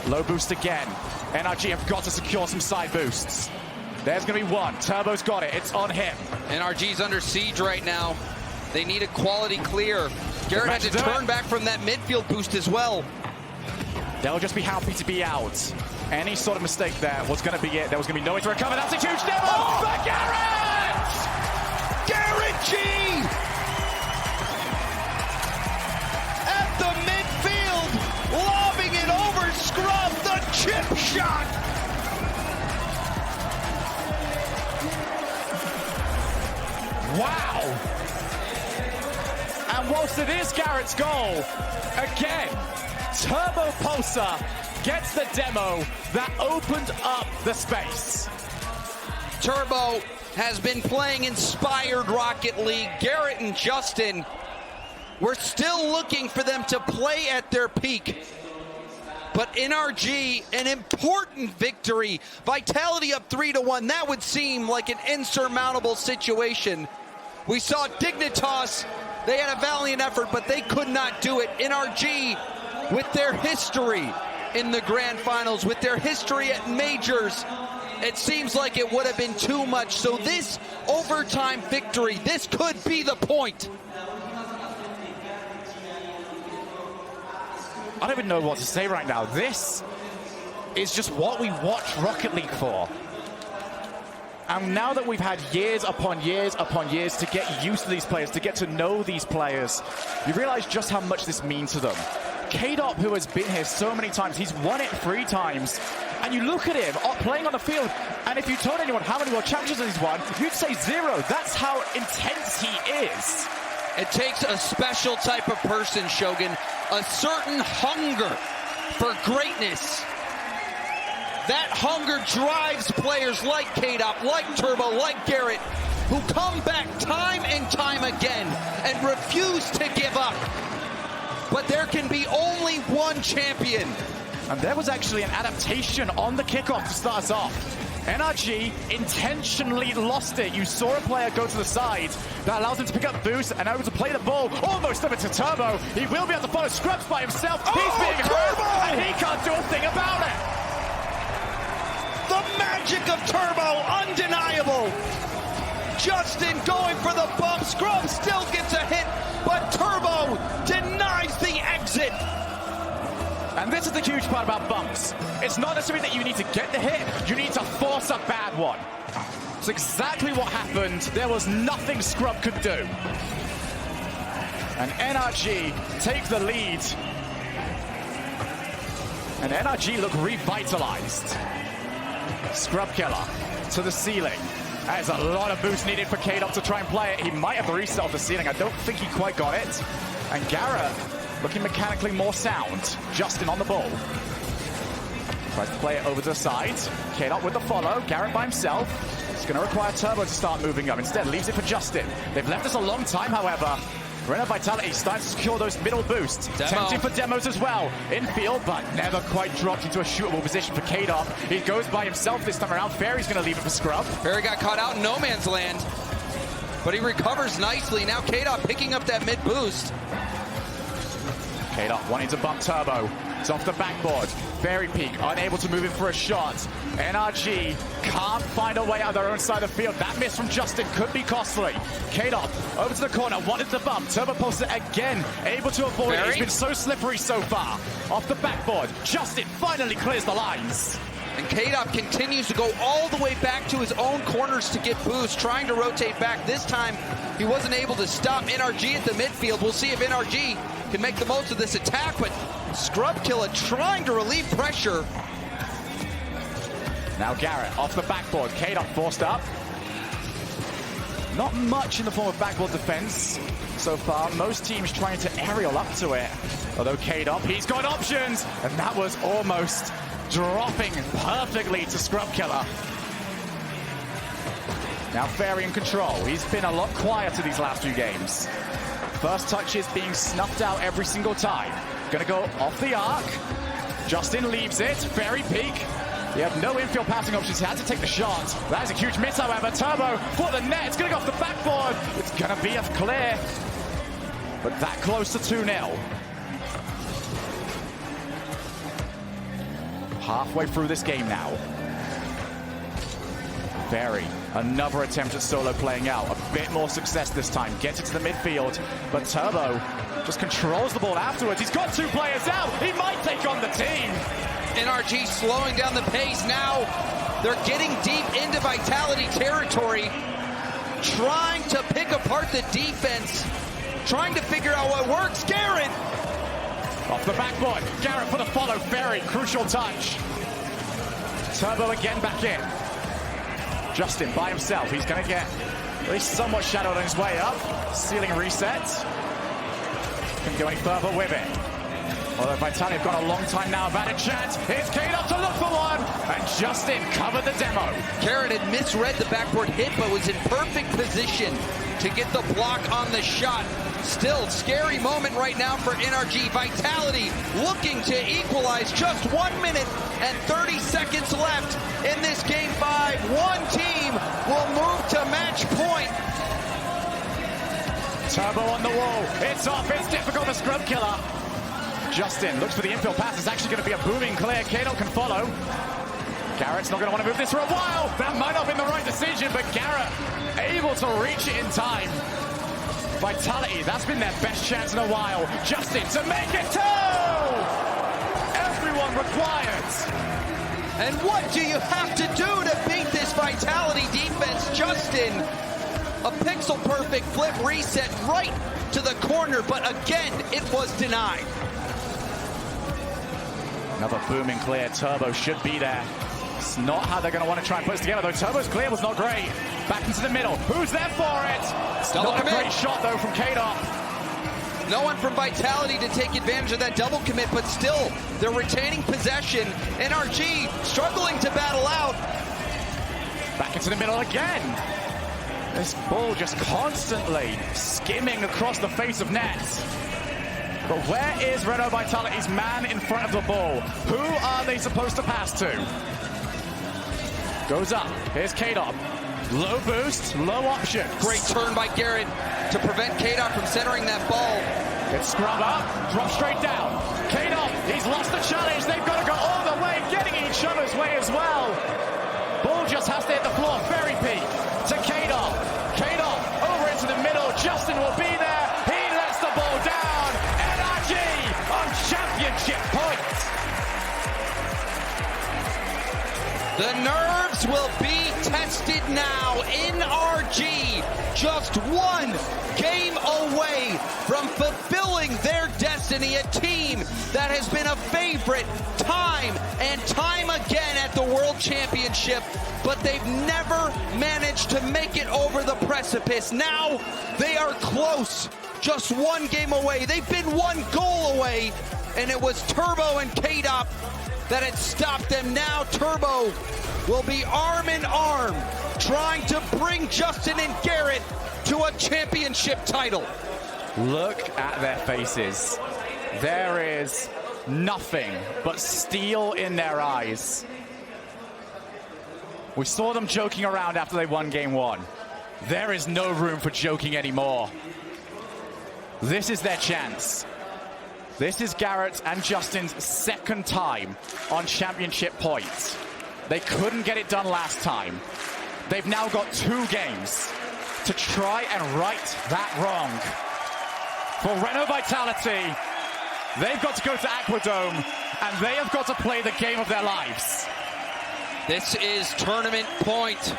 Low boost again. NRG have got to secure some side boosts. There's going to be one. Turbo's got it. It's on him. NRG's under siege right now. They need a quality clear. Garrett had to turn back from that midfield boost as well. They'll just be happy to be out. Any sort of mistake there was going to be it. There was going to be no way to recover. That's a huge demo for Garrett! Garrett G! At the midfield, lobbing it over Scrub, the chip shot! Wow! And whilst it is Garrett's goal, again, Turbo Pulsar gets the demo that opened up the space. Turbo has been playing inspired Rocket League. Garrett and Justin, we're still looking for them to play at their peak. But NRG, an important victory. Vitality up 3-1. That would seem like an insurmountable situation. We saw Dignitas. They had a valiant effort, but they could not do it. NRG, with their history in the grand finals, with their history at majors, it seems like it would have been too much. So this overtime victory, this could be the point. I don't even know what to say right now. This is just what we watch Rocket League for. And now that we've had years upon years upon years to get used to these players, to get to know these players, you realize just how much this means to them. K-Dop, who has been here so many times, he's won it 3 times. And you look at him playing on the field, and if you told anyone how many World Championships he's won, you'd say 0. That's how intense he is. It takes a special type of person, Shogun, a certain hunger for greatness. That hunger drives players like K-Dop, like Turbo, like Garrett, who come back time and time again and refuse to give up. But there can be only one champion. And there was actually an adaptation on the kickoff to start us off. NRG intentionally lost it. You saw a player go to the side. That allows him to pick up boost and able to play the ball almost over to Turbo. He will be able to follow Scrubs by himself. He's being hurt, and he can't do a thing about it. The magic of Turbo, undeniable. Justin going for the bump. Scrub still gets a hit, but Turbo denies the exit. And this is the huge part about bumps. It's not necessarily that you need to get the hit, you need to force a bad one. It's exactly what happened. There was nothing Scrub could do. And NRG take the lead. And NRG look revitalized. Scrub Killer to the ceiling. That is a lot of boost needed for K-Dop to try and play it. He might have the reset of the ceiling. I don't think he quite got it. And Garrett looking mechanically more sound. Justin on the ball. Tries to play it over to the side. K-Dop with the follow. Garrett by himself. It's going to require Turbo to start moving up. Instead, leaves it for Justin. They've left us a long time, however. Renault Vitality starting to secure those middle boosts. Demo. Tempting for demos as well. Infield, but never quite dropped into a shootable position for K-Dop. He goes by himself this time around. Fairy's going to leave it for Scrub. Fairy got caught out in no man's land, but he recovers nicely. Now K-Dop picking up that mid boost. Kickoff wanting to bump Turbo. It's off the backboard. Very peak, unable to move in for a shot. NRG can't find a way out of their own side of the field. That miss from Justin could be costly. Kickoff over to the corner, wanted to bump. Turbo posted again, able to avoid it. He's been so slippery so far. Off the backboard, Justin finally clears the lines. And Kickoff continues to go all the way back to his own corners to get boost, trying to rotate back. This time, he wasn't able to stop NRG at the midfield. We'll see if NRG can make the most of this attack, but Scrubkilla trying to relieve pressure. Now Garrett off the backboard. Kickoff forced up. Not much in the form of backboard defense so far. Most teams trying to aerial up to it. Although Kickoff, he's got options, and that was almost dropping perfectly to Scrubkilla. Now Fairy in control. He's been a lot quieter these last few games. First touches being snuffed out every single time. Gonna go off the arc. Justin leaves it. Fairy peak. You have no infield passing options. He had to take the shot. That is a huge miss, however. Turbo for the net. It's gonna go off the backboard. It's gonna be a clear. But that close to 2-0. Halfway through this game now. Fairy, another attempt at solo playing out. A bit more success this time. Gets it to the midfield, but Turbo just controls the ball afterwards. He's got two players out. He might take on the team. NRG slowing down the pace now. They're getting deep into Vitality territory, trying to pick apart the defense, trying to figure out what works. Garrett! Off the backboard, Garrett for the follow. Fairy, crucial touch. Turbo again back in. Justin by himself. He's going to get at least somewhat shadowed on his way up. Ceiling reset. Couldn't go any further with it. Although Vitality have got a long time now. I've had a chance. Here's Kickoff to look for one. And Justin covered the demo. Garrett had misread the backboard hit, but was in perfect position to get the block on the shot. Still, scary moment right now for NRG. Vitality looking to equalize. Just 1 minute and 30 seconds left in this game 5. One team will move to match point. Turbo on the wall. It's off. It's difficult for Scrubkilla. Justin looks for the infield pass. It's actually going to be a booming clear. Kano can follow. Garrett's not going to want to move this for a while. That might not have been the right decision, but Garrett able to reach it in time. Vitality, that's been their best chance in a while. Justin to make it 2! Everyone required. And what do you have to do to beat this Vitality defense? Justin, a pixel-perfect flip reset right to the corner, but again, it was denied. Another booming clear. Turbo should be there. It's not how they're going to want to try and put this together, though. Turbo's clear was not great. Back into the middle. Who's there for it? It's not a great shot, though, from Kickoff. No one from Vitality to take advantage of that double commit, but still, they're retaining possession. NRG struggling to battle out. Back into the middle again. This ball just constantly skimming across the face of net. But where is Renault Vitality's man in front of the ball? Who are they supposed to pass to? Goes up. Here's Kickoff. Low boost, low option. Great turn by Garrett to prevent Kickoff from centering that ball. It's scrub up, drop straight down. Kickoff, he's lost the challenge. They've got to go all the way, getting each other's way as well. Ball just has to hit the floor. Very peak to Kickoff. Kickoff over into the middle. Justin will be there. He lets the ball down. NRG on championship point. The nerves will be tested now. NRG just one game away from fulfilling their destiny. A team that has been a favorite time and time again at the World Championship, but they've never managed to make it over the precipice. Now they are close, just one game away. They've been one goal away, and it was Turbo and Kickoff that had stopped them. Now Turbo will be arm in arm trying to bring Justin and Garrett to a championship title. Look at their faces. There is nothing but steel in their eyes. We saw them joking around after they won game 1. There is no room for joking anymore. This is their chance. This is Garrett and Justin's second time on championship points. They couldn't get it done last time. They've now got 2 games to try and right that wrong. For Renault Vitality, they've got to go to Aquadome, and they have got to play the game of their lives. This is tournament point.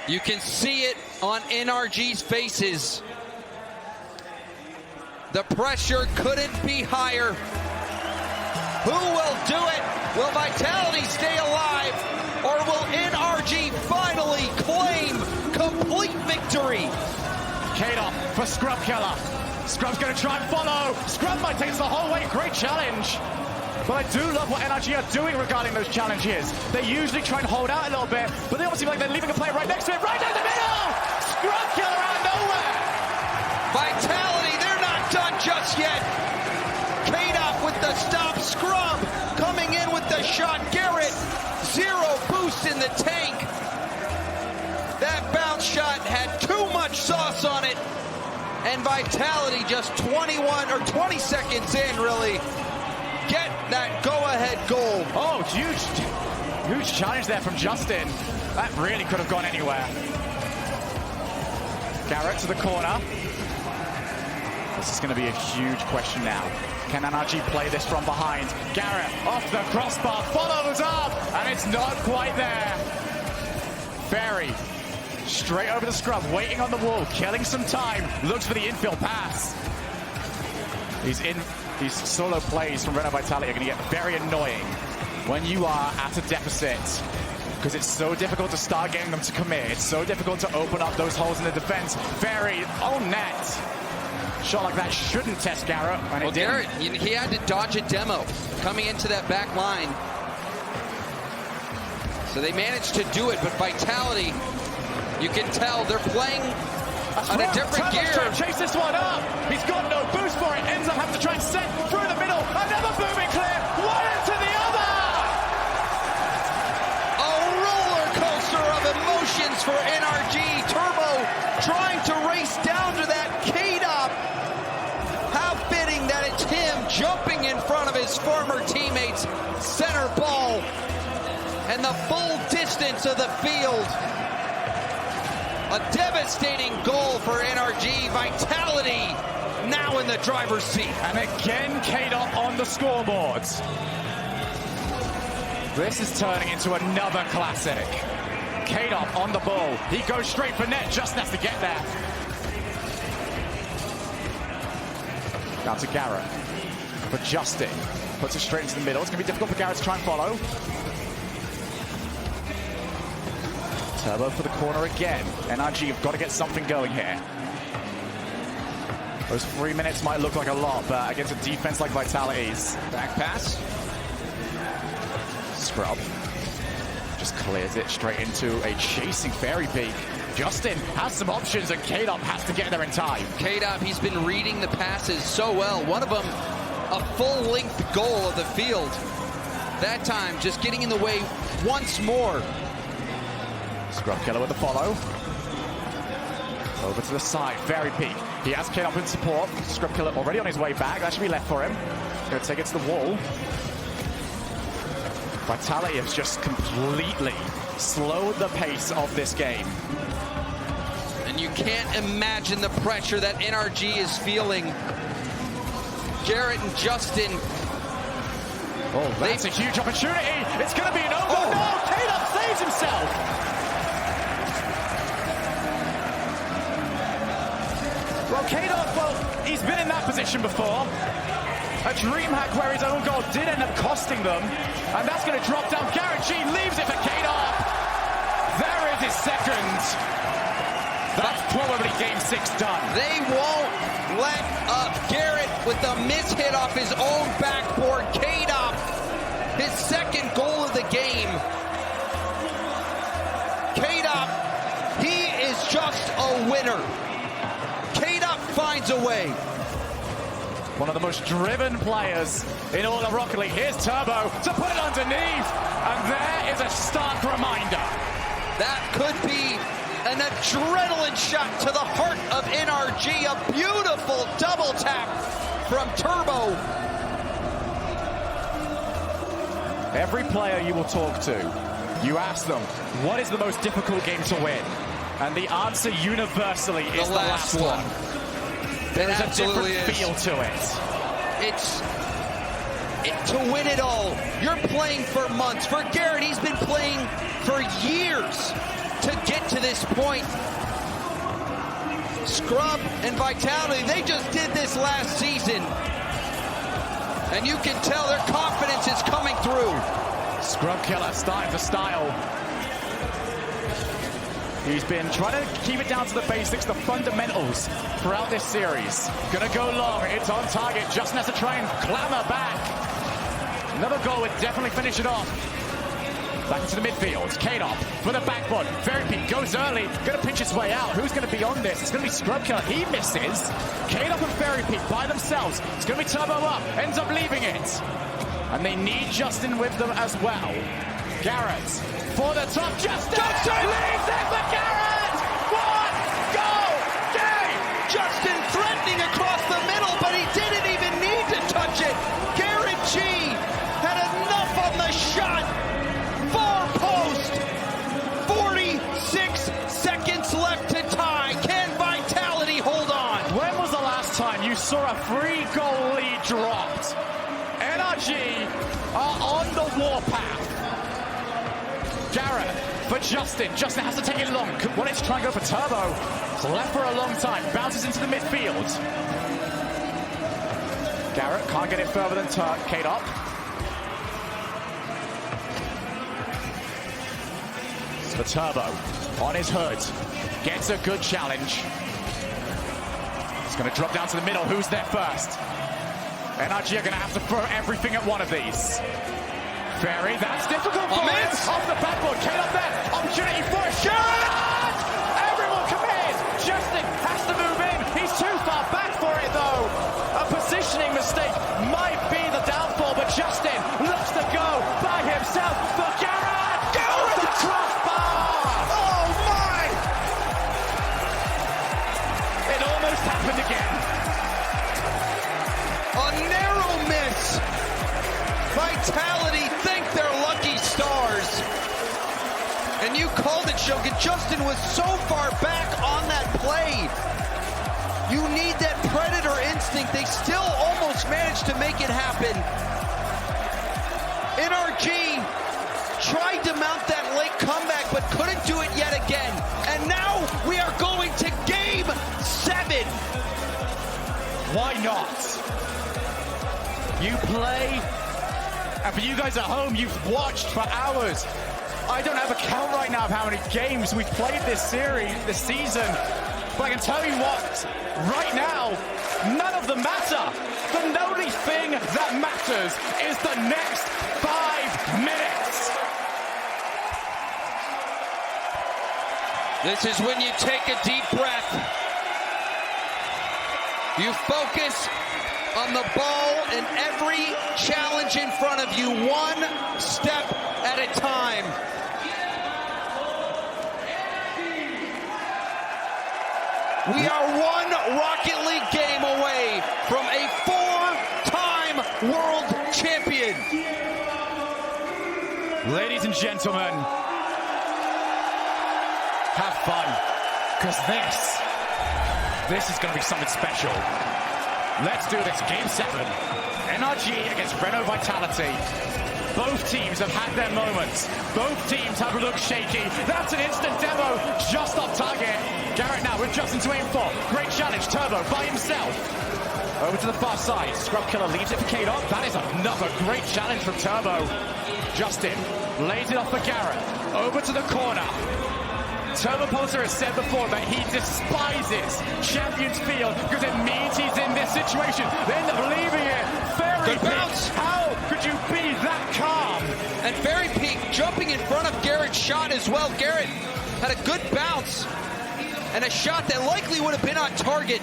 You can see it on NRG's faces. The pressure couldn't be higher. Who will do it? Will Vitality stay alive? Or will NRG finally claim complete victory? Kickoff for Scrub Killer. Scrub's going to try and follow. Scrub might take us the whole way. Great challenge. But I do love what NRG are doing regarding those challenges. They usually try and hold out a little bit, but they almost seem like they're leaving a player right next to it. Right down the middle! Scrub Killer out of nowhere! Vitality, they're not done just yet. Kickoff with the stop. Scrub coming in with the shot. Garrett, 0 boost in the tank. That bounce shot had too much sauce on it. And Vitality just 21 or 20 seconds in, really, get that go-ahead goal. Oh, huge challenge there from Justin. That really could have gone anywhere. Garrett to the corner. This is going to be a huge question now. Can NRG play this from behind? Garrett off the crossbar, follows up, and it's not quite there. Ferry straight over the scrub, waiting on the wall, killing some time, looks for the infield pass. These solo plays from Renault Vitality are going to get very annoying when you are at a deficit, because it's so difficult to start getting them to commit. It's so difficult to open up those holes in the defense. Ferry, on net. Shot like that shouldn't test Garrett. Well, Garrett, he had to dodge a demo coming into that back line. So they managed to do it, but Vitality, you can tell they're playing on a different gear. Trying to chase this one up. He's got no boost for it. Ends up having to try and set through the middle. Another booming clear. One into the other. A roller coaster of emotions for NRG. Turbo trying to race down to that K-Dop. How fitting that it's him jumping in front of his former teammates. Center ball. And the full distance of the field. A devastating goal for NRG. Vitality now in the driver's seat. And again, K-Dop on the scoreboards. This is turning into another classic. K-Dop on the ball. He goes straight for net. Justin has to get there. Down to Garrett. For Justin. Puts it straight into the middle. It's going to be difficult for Garrett to try and follow. Turbo for the corner again. NRG have got to get something going here. Those 3 minutes might look like a lot, but against a defense like Vitality's. Back pass. Scrub just clears it straight into a chasing Fairy Peak. Justin has some options, and K-Dop has to get there in time. K-Dop, he's been reading the passes so well. One of them, a full-length goal of the field. That time, just getting in the way once more. Scrub Killer with the follow. Over to the side, Fairy Peak. He has K-Dop in support. Scrub Killer already on his way back. That should be left for him. Going to take it to the wall. Vitality has just completely slowed the pace of this game. And you can't imagine the pressure that NRG is feeling. Garrett and Justin. Oh, that's a huge opportunity. It's going to be an over. Oh. No, K-Dop saves himself. Well, K-Dop, he's been in that position before. A dream hack where his own goal did end up costing them. And that's going to drop down. Garrett G leaves it for K-Dop. There is his second. That's probably game 6 done. They won't let up. Garrett with the miss hit off his own backboard. K-Dop, his second goal of the game. K-Dop, he is just a winner. K-Dop finds a way. One of the most driven players in all of Rocket League. Here's Turbo to put it underneath. And there is a stark reminder. That could be an adrenaline shot to the heart of NRG. A beautiful double tap from Turbo. Every player you will talk to, you ask them, what is the most difficult game to win? And the answer universally is the last one. There is a different feel to it. To win it all, you're playing for months. For Garrett, he's been playing for years to get to this point. Scrub and Vitality, they just did this last season. And you can tell their confidence is coming through. Scrub Killer starting to style. He's been trying to keep it down to the basics, the fundamentals throughout this series. Gonna go long, it's on target. Justin has to try and clamber back. Another goal would definitely finish it off. Back into the midfield. Kickoff for the backboard. Very Peak goes early. Gonna pinch his way out. Who's gonna be on this? It's gonna be Scrub Killer. He misses. Kickoff and Very Peak by themselves. It's gonna be Turbo up. Ends up leaving it. And they need Justin with them as well. Garrett for the top. Justin leaves it for Garrett. One goal game. Justin threatening across the middle, but he didn't even need to touch it. Garrett G had enough on the shot. Far post. 46 seconds left to tie. Can Vitality hold on? When was the last time you saw a 3-goal lead dropped? NRG are on the warpath. Garrett for Justin. Justin has to take it long. Wanted to try and go for Turbo. It's left for a long time. Bounces into the midfield. Garrett can't get it further than Kate up. For Turbo on his hood. Gets a good challenge. He's going to drop down to the middle. Who's there first? NRG are going to have to throw everything at one of these. Ferry, that's difficult for him. Off the backboard, Kate up there. Opportunity for a shot! Everyone come in! Justin has to move in. He's too far back for it though. A positioning mistake might be the downfall, but Justin looks to go by himself for Garrett! Garrett! The crossbar! Oh my! It almost happened again. A narrow miss. Vitality think they're lucky stars. And you called it, Shogun. Justin was so far back on that play. You need that predator instinct. They still almost managed to make it happen. NRG tried to mount that late comeback, but couldn't do it yet again. And now we are going to Game 7. Why not? You play, and for you guys at home, you've watched for hours. I don't have a count right now of how many games we've played this series, this season. But I can tell you what, right now, none of them matter. The only thing that matters is the next 5 minutes. This is when you take a deep breath. You focus on the ball and every challenge in front of you, one step at a time. We are one Rocket League game away from a 4-time world champion. Ladies and gentlemen, have fun, because this is going to be something special. Let's do this. Game 7. NRG against Renault Vitality. Both teams have had their moments. Both teams have looked shaky. That's an instant demo just off target. Garrett now with Justin to aim for. Great challenge. Turbo by himself. Over to the far side. Scrub Killer leaves it for Kate up. That is another great challenge from Turbo. Justin lays it off for Garrett. Over to the corner. Turbo Pulsar has said before that he despises Champions Field because it means he's in this situation. They end up leaving it. Very bounce. How could you be that calm? And Very Peak jumping in front of Garrett's shot as well. Garrett had a good bounce and a shot that likely would have been on target,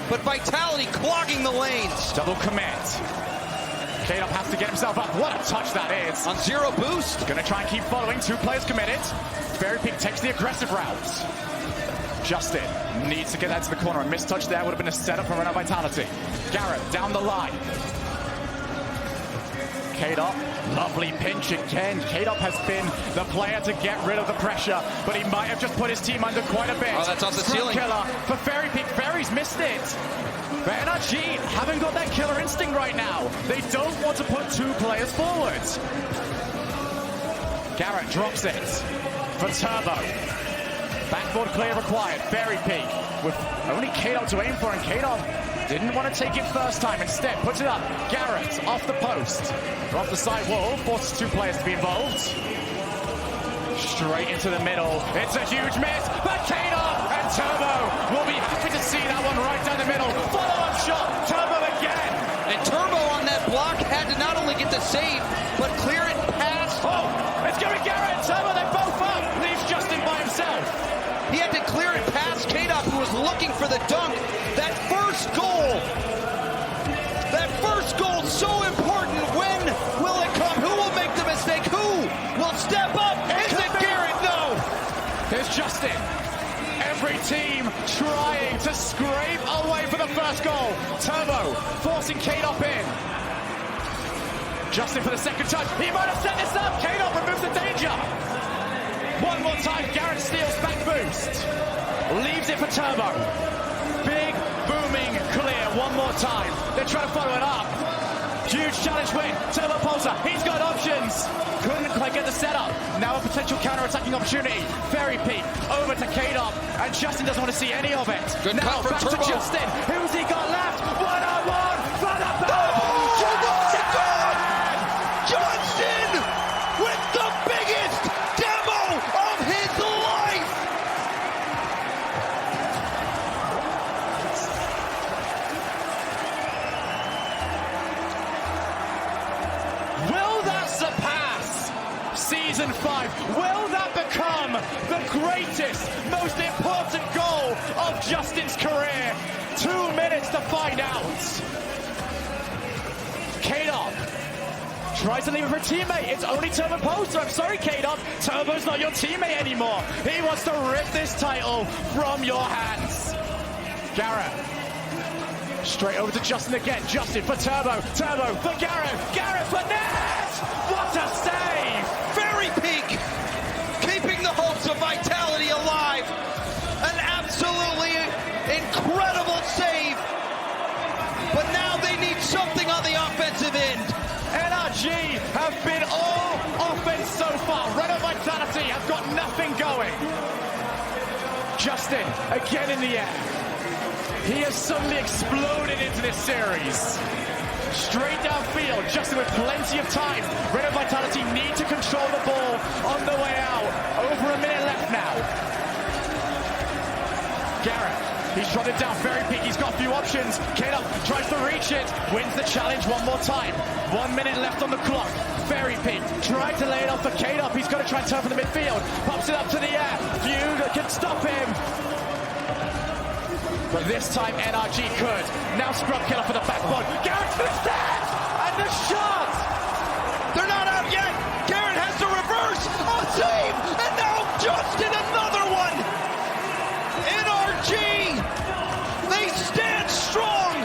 but Vitality clogging the lanes. Double commit. K-Dub has to get himself up. What a touch that is. On zero boost. Gonna try and keep following. 2 players committed. Very Peak takes the aggressive route. Justin needs to get that to the corner. A missed touch there would have been a setup for Renault Vitality. Garrett down the line. Kickoff, lovely pinch again. Kickoff has been the player to get rid of the pressure, but he might have just put his team under quite a bit. Oh, that's off the Scrum ceiling. killer for Fairy Peak. Fairy's missed it. But NRG haven't got that killer instinct right now. They don't want to put two players forwards. Garrett drops it for Turbo. Backboard clear required. Fairy Peak with only Kickoff to aim for, and Kickoff didn't want to take it first time. Instead, puts it up. Garrett off the post. Off the side wall. Forces two players to be involved. Straight into the middle. It's a huge miss. But Kickoff and Turbo will be happy to see that one right down the middle. Follow-up shot. Turbo again. And Turbo on that block had to not only get the save, but clear it past. Oh, it's going to be Garrett and Turbo. They're both up. Leaves Justin by himself. He had to clear it past Kickoff, who was looking for the dunk. That first goal, so important. When will it come? Who will make the mistake? Who will step up? Is it Garrett? No. Here's Justin. Every team trying to scrape away for the first goal. Turbo forcing Kickoff in. Justin for the second touch. He might have set this up. Kickoff removes the danger. One more time, Garrett steals back boost. Leaves it for Turbo. Big, booming, clear. One more time. They're trying to follow it up. Huge challenge win. Turbo Pulsar. He's got options. Couldn't quite get the setup. Now a potential counter-attacking opportunity. Fairy Peak over to Kickoff. And Justin doesn't want to see any of it. Good now cut back for to Turbo. Justin. Who's he got left? One-on-one for the Justin with the biggest demo of his life. Will that surpass Season 5? Will that become the greatest, most important goal of Justin's career? 2 minutes to find out. Kickoff tries to leave it for a teammate. It's only Turbo Poster. I'm sorry, Kickoff. Turbo's not your teammate anymore. He wants to rip this title from your hands. Garrett. Straight over to Justin again. Justin for Turbo. Turbo for Garrett. Garrett for net! What a save! Fairy Peak keeping the hopes of Vitality alive. An absolutely incredible save. But now they need something on the offensive end. NRG have been all offense so far. Renault Vitality have got nothing going. Justin again in the air. He has suddenly exploded into this series. Straight downfield, Justin with plenty of time. Renault Vitality need to control the ball on the way out. Over a minute left now. Garrett, he's trotted down Fairy Peak. He's got a few options. Kickoff tries to reach it. Wins the challenge one more time. 1 minute left on the clock. Fairy Peak tried to lay it off for Kickoff. He's got to try and turn for the midfield. Pops it up to the air. Feud can stop him. But this time NRG could. Now Scrub Killer for the backboard. Garrett for the set! And the shot! They're not out yet. Garrett has to reverse. A save. And now Justin another one. NRG. They stand strong.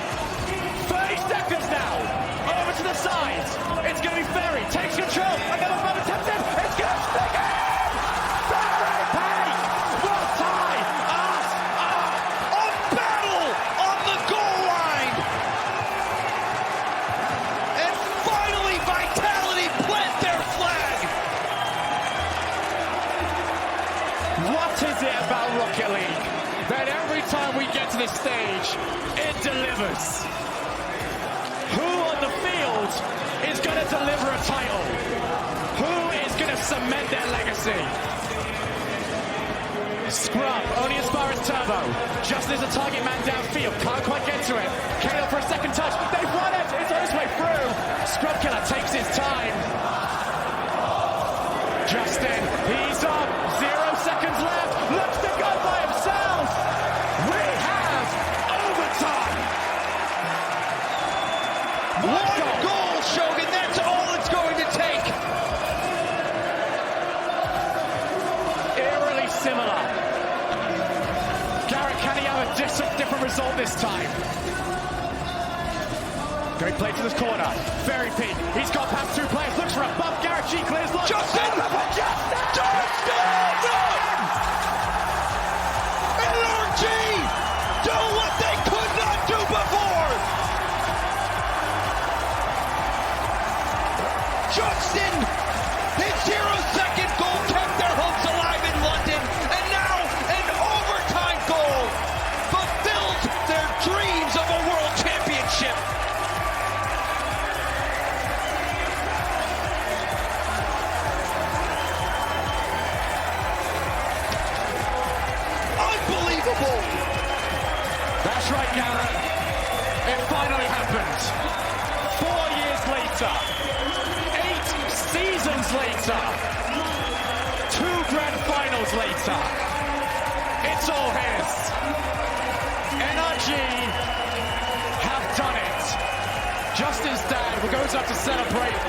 30 seconds now. Over to the side. It's going to be Fairy. Takes control. Another moment attempted. It's going to stick in. Fairy Peak will tie us up. A battle on the goal line. And finally Vitality plant their flag. What is it about Rocket League that every time we get to this stage, it delivers? Who on the field is going to deliver a title? Who is going to cement their legacy? Scrub, only as far as Turbo. Justin is a target man downfield. Can't quite get to it. KO for a second touch. They've won it. It's on his way through. Scrub Killer takes his time. Justin, he's up. 0 seconds left. Looks to go by himself. We have overtime. One goal, Shogun. That's all it's going to take. Eerily similar different result this time. Great play to this corner. Very Pete. He's got past two players. Looks for a bump. Garrett G clears. Look. Justin! NRG do what they could not do before. Justin, his 0-second goal kept their hopes alive in London, and now an overtime goal fulfills their dreams of a world championship. Unbelievable! That's right, Garrett. It finally happened. 4 years later. 8 seasons later. 2 grand finals later. It's all his. NRG have done it. Justin's dad goes up to celebrate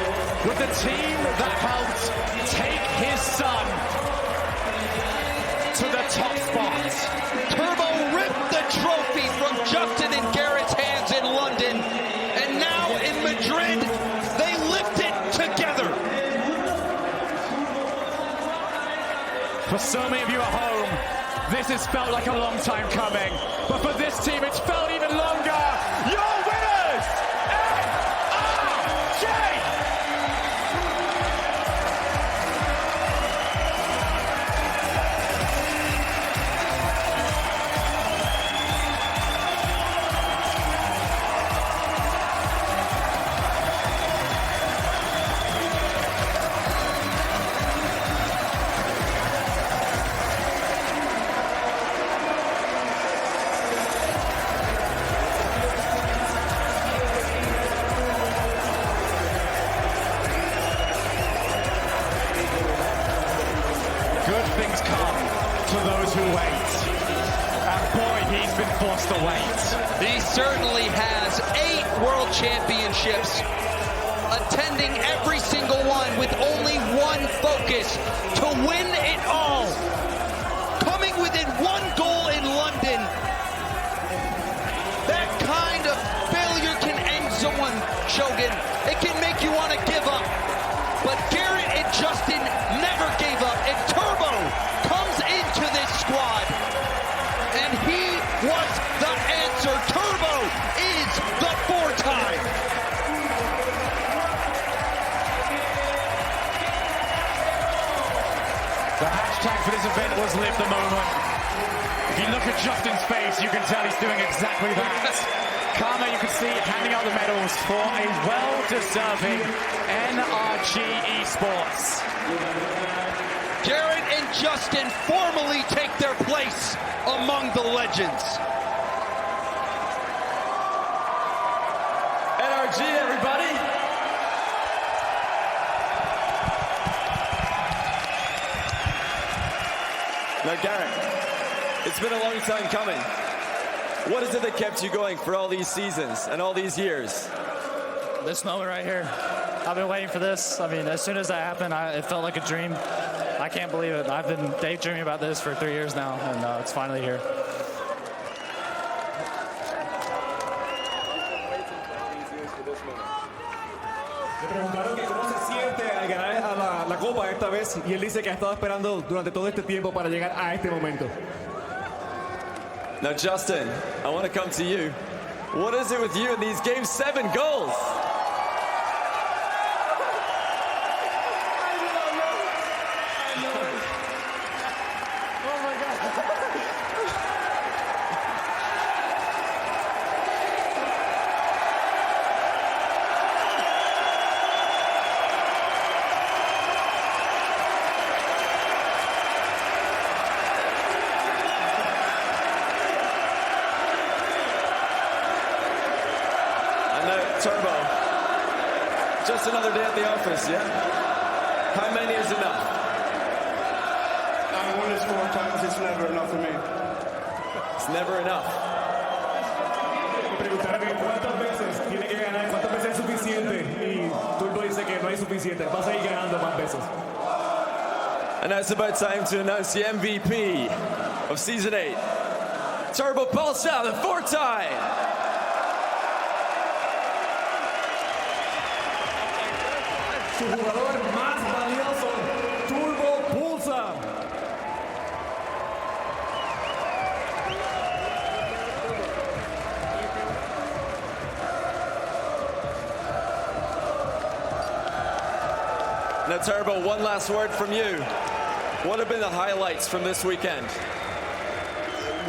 with the team that helped take his son to the top spot. Turbo ripped the trophy from Justin and Garrett's hands in London, and now in Madrid, they lift it together. For so many of you at home, this has felt like a long time coming, but for this team, it's felt even longer. Your winners, NRG! Good things come to those who wait. And boy, he's been forced to wait. He certainly has 8 world championships, attending every single one with only one focus, to win it all. Coming within 1 goal in London. That kind of failure can end someone, Shogun. It can make you want to give up. But Garrett and Justin never gave up. And Turbo comes into this squad. And he was the answer. Turbo is the 4-time. The hashtag for this event was live the moment. If you look at Justin's face, you can tell he's doing exactly that. Karma, you can see, handing out the medals for a well-deserving NRG Esports. Garrett and Justin formally take their place among the legends. NRG, everybody. Now, Garrett, it's been a long time coming. What is it that kept you going for all these seasons and all these years? This moment right here. I've been waiting for this. I mean, as soon as that happened, it felt like a dream. I can't believe it. I've been daydreaming about this for 3 years now, and it's finally here. Le preguntaron que cómo se siente al ganar la Copa esta vez, y él dice que ha estado esperando durante todo este tiempo para llegar a este momento. Now, Justin, I want to come to you. What is it with you in these games? 7 goals. Turbo, just another day at the office, yeah? How many is enough? I won this 4 times, it's never enough for me. It's never enough. Le preguntaron que cuántas veces tiene que ganar, cuántas veces es suficiente, y Turbo dice que no hay suficiente, vas a ir ganando más veces. And now it's about time to announce the MVP of Season 8. Turbo Pulsa, the 4-time. Su jugador más valioso, Turbo Pulsa. Now, Turbo, one last word from you. What have been the highlights from this weekend?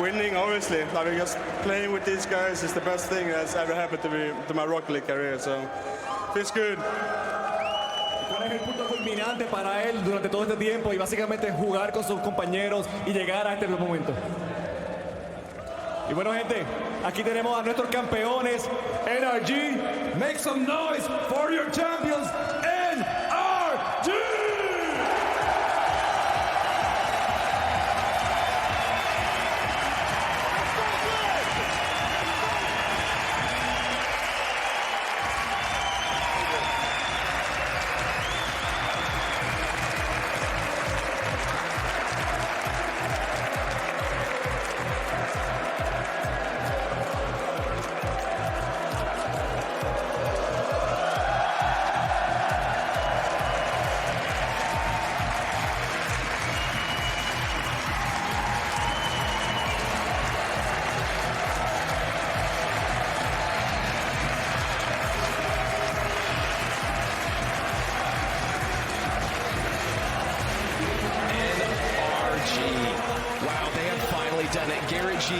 Winning, obviously. I mean, just playing with these guys is the best thing that's ever happened to me, to my Rocket League career. So, feels good. ¿Cuál es el punto culminante para él durante todo este tiempo? Y básicamente jugar con sus compañeros y llegar a este momento. Y bueno, gente, aquí tenemos a nuestros campeones, NRG. Make some noise for your champions, NRG! Wow, they have finally done it. Garrett G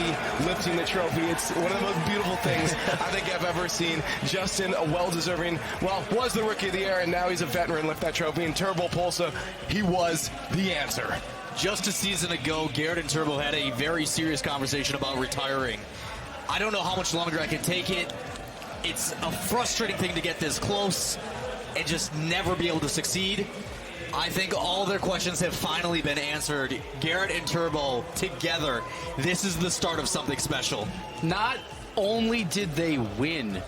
lifting the trophy. It's one of the most beautiful things I think I've ever seen. Justin, a well-deserving, was the Rookie of the Year, and now he's a veteran, lift that trophy. And Turbo Pulsa, he was the answer. Just a season ago, Garrett and Turbo had a very serious conversation about retiring. I don't know how much longer I can take it. It's a frustrating thing to get this close and just never be able to succeed. I think all their questions have finally been answered. Garrett and Turbo together, this is the start of something special. Not only did they win,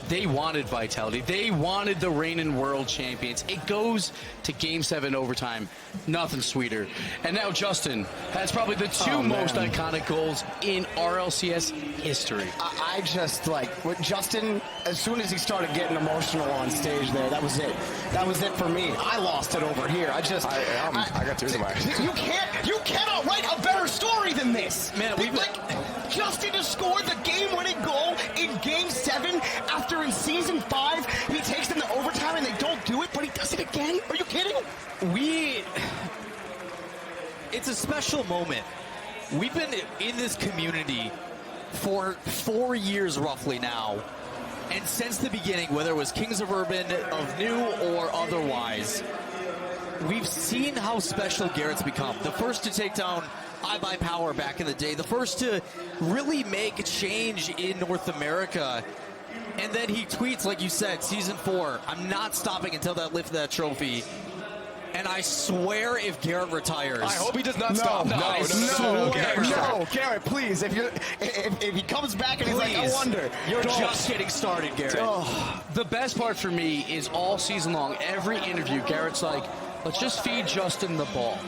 they wanted Vitality. They wanted the reigning world champions. It goes to Game 7 overtime. Nothing sweeter. And now Justin has probably the two most iconic goals in RLCS history. I just, with Justin, as soon as he started getting emotional on stage there, that was it. That was it for me. I lost it over here. I got tears in my eyes. You cannot write a better story than this. Man, Justin to score the game-winning goal in Game 7 after in Season 5 he takes them to overtime and they don't do it, but he does it again? Are you kidding? It's a special moment. We've been in this community for 4 years roughly now. And since the beginning, whether it was Kings of Urban, of New, or otherwise, we've seen how special Garrett's become. The first to take down iBuyPower back in the day. The first to really make a change in North America. And then he tweets, like you said, Season 4, I'm not stopping until I lift that trophy. And I swear if Garrett retires... I hope he does not stop. No, Garrett, please. If he comes back and he's like, I wonder. You're just getting started, Garrett. The best part for me is all season long, every interview, Garrett's like, let's just feed Justin the ball.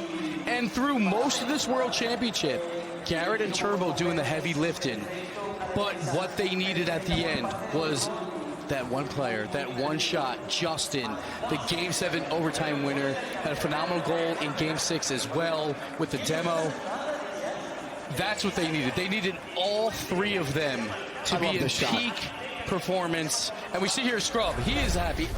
And through most of this World Championship, Garrett and Turbo doing the heavy lifting. But what they needed at the end was that one player, that one shot, Justin, the Game 7 overtime winner, had a phenomenal goal in Game 6 as well with the demo. That's what they needed. They needed all three of them to be in peak performance. And we see here Scrub, he is happy.